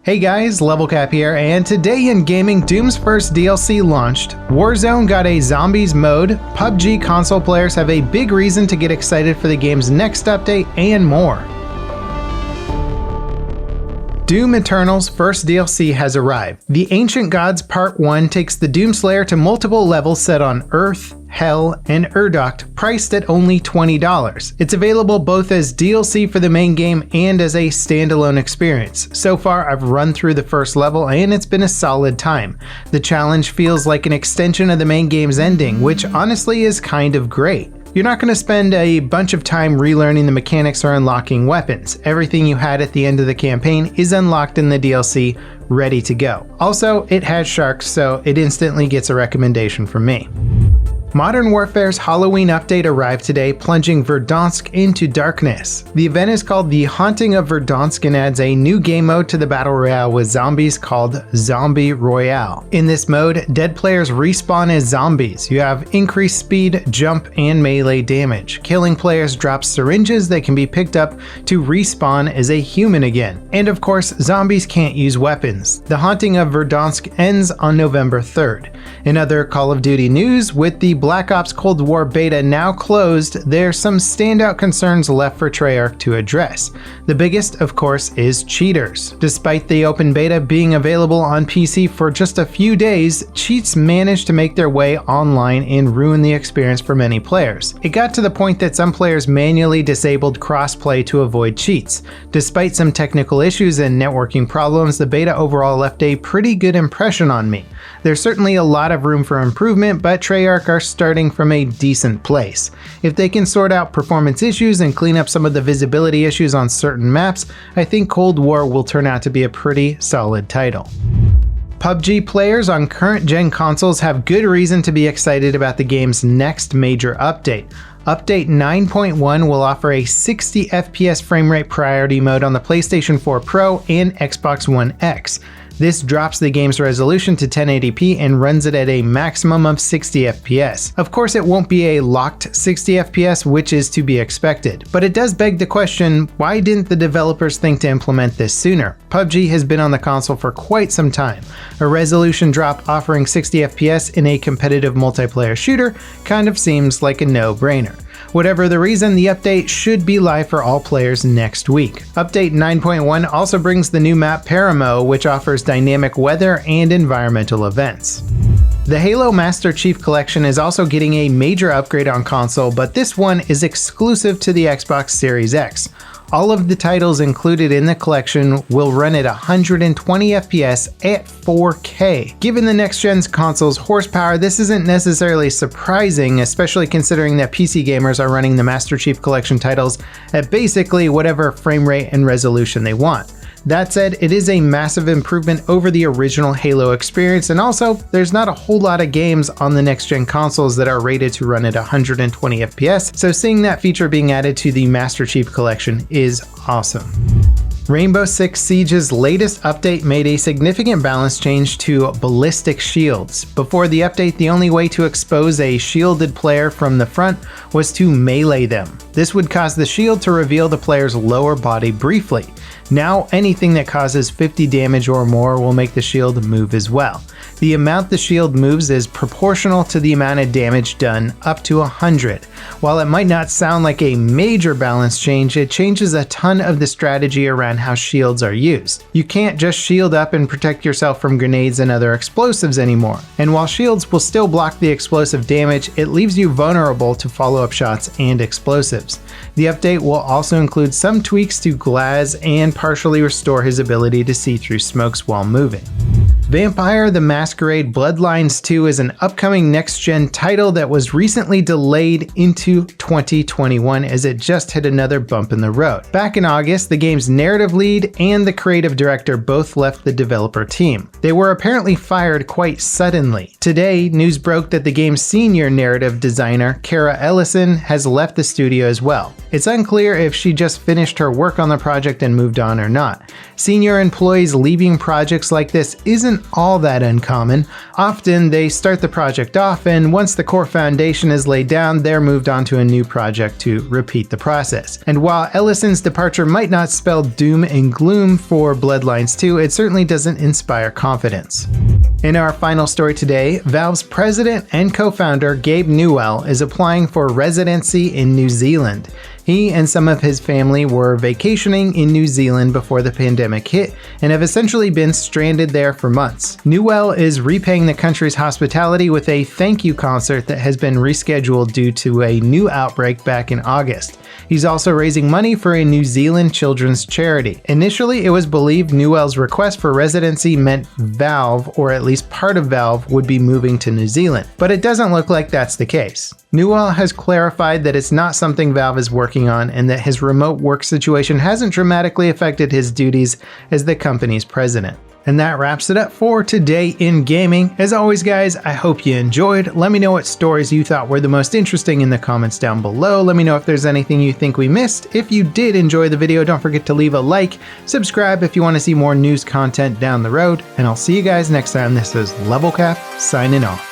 Hey guys, LevelCap here, and today in gaming, Doom's first DLC launched, Warzone got a zombies mode, PUBG console players have a big reason to get excited for the game's next update, and more. Doom Eternal's first DLC has arrived. The Ancient Gods Part 1 takes the Doomslayer to multiple levels set on Earth, Hell, and Urdok, priced at only $20. It's available both as DLC for the main game and as a standalone experience. So far, I've run through the first level and it's been a solid time. The challenge feels like an extension of the main game's ending, which honestly is kind of great. You're not going to spend a bunch of time relearning the mechanics or unlocking weapons. Everything you had at the end of the campaign is unlocked in the DLC, ready to go. Also, it has sharks, so it instantly gets a recommendation from me. Modern Warfare's Halloween update arrived today, plunging Verdansk into darkness. The event is called The Haunting of Verdansk and adds a new game mode to the Battle Royale with zombies called Zombie Royale. In this mode, dead players respawn as zombies. You have increased speed, jump, and melee damage. Killing players drops syringes that can be picked up to respawn as a human again. And of course, zombies can't use weapons. The Haunting of Verdansk ends on November 3rd. In other Call of Duty news, with the Black Ops Cold War beta now closed, there's some standout concerns left for Treyarch to address. The biggest, of course, is cheaters. Despite the open beta being available on PC for just a few days, cheats managed to make their way online and ruin the experience for many players. It got to the point that some players manually disabled crossplay to avoid cheats. Despite some technical issues and networking problems, the beta overall left a pretty good impression on me. There's certainly a lot of room for improvement, but Treyarch are starting from a decent place. If they can sort out performance issues and clean up some of the visibility issues on certain maps, I think Cold War will turn out to be a pretty solid title. PUBG players on current-gen consoles have good reason to be excited about the game's next major update. Update 9.1 will offer a 60 FPS frame rate priority mode on the PlayStation 4 Pro and Xbox One X. This drops the game's resolution to 1080p and runs it at a maximum of 60 FPS. Of course, it won't be a locked 60 FPS, which is to be expected. But it does beg the question, why didn't the developers think to implement this sooner? PUBG has been on the console for quite some time. A resolution drop offering 60 FPS in a competitive multiplayer shooter kind of seems like a no-brainer. Whatever the reason, the update should be live for all players next week. Update 9.1 also brings the new map Paramo, which offers dynamic weather and environmental events. The Halo Master Chief Collection is also getting a major upgrade on console, but this one is exclusive to the Xbox Series X. All of the titles included in the collection will run at 120 FPS at 4K. Given the next-gen console's horsepower, this isn't necessarily surprising, especially considering that PC gamers are running the Master Chief Collection titles at basically whatever frame rate and resolution they want. That said, it is a massive improvement over the original Halo experience, and also, there's not a whole lot of games on the next-gen consoles that are rated to run at 120 FPS, so seeing that feature being added to the Master Chief Collection is awesome. Rainbow Six Siege's latest update made a significant balance change to ballistic shields. Before the update, the only way to expose a shielded player from the front was to melee them. This would cause the shield to reveal the player's lower body briefly. Now, anything that causes 50 damage or more will make the shield move as well. The amount the shield moves is proportional to the amount of damage done, up to 100. While it might not sound like a major balance change, it changes a ton of the strategy around how shields are used. You can't just shield up and protect yourself from grenades and other explosives anymore. And while shields will still block the explosive damage, it leaves you vulnerable to follow-up shots and explosives. The update will also include some tweaks to Glaz and partially restore his ability to see through smokes while moving. Vampire the Masquerade Bloodlines 2 is an upcoming next-gen title that was recently delayed into 2021 as it just hit another bump in the road. Back in August, the game's narrative lead and the creative director both left the developer team. They were apparently fired quite suddenly. Today, news broke that the game's senior narrative designer, Kara Ellison, has left the studio as well. It's unclear if she just finished her work on the project and moved on or not. Senior employees leaving projects like this isn't isn't all that uncommon. Often they start the project off, and once the core foundation is laid down, they're moved on to a new project to repeat the process. And while Ellison's departure might not spell doom and gloom for Bloodlines 2, it certainly doesn't inspire confidence. In our final story today, Valve's president and co-founder Gabe Newell is applying for residency in New Zealand. He and some of his family were vacationing in New Zealand before the pandemic hit and have essentially been stranded there for months. Newell is repaying the country's hospitality with a thank you concert that has been rescheduled due to a new outbreak back in August. He's also raising money for a New Zealand children's charity. Initially, it was believed Newell's request for residency meant Valve, or at least part of Valve, would be moving to New Zealand, but it doesn't look like that's the case. Newell has clarified that it's not something Valve is working on and that his remote work situation hasn't dramatically affected his duties as the company's president. And that wraps it up for today in gaming. As always, guys, I hope you enjoyed. Let me know what stories you thought were the most interesting in the comments down below. Let me know if there's anything you think we missed. If you did enjoy the video, don't forget to leave a like, subscribe if you want to see more news content down the road, and I'll see you guys next time. This is LevelCap signing off.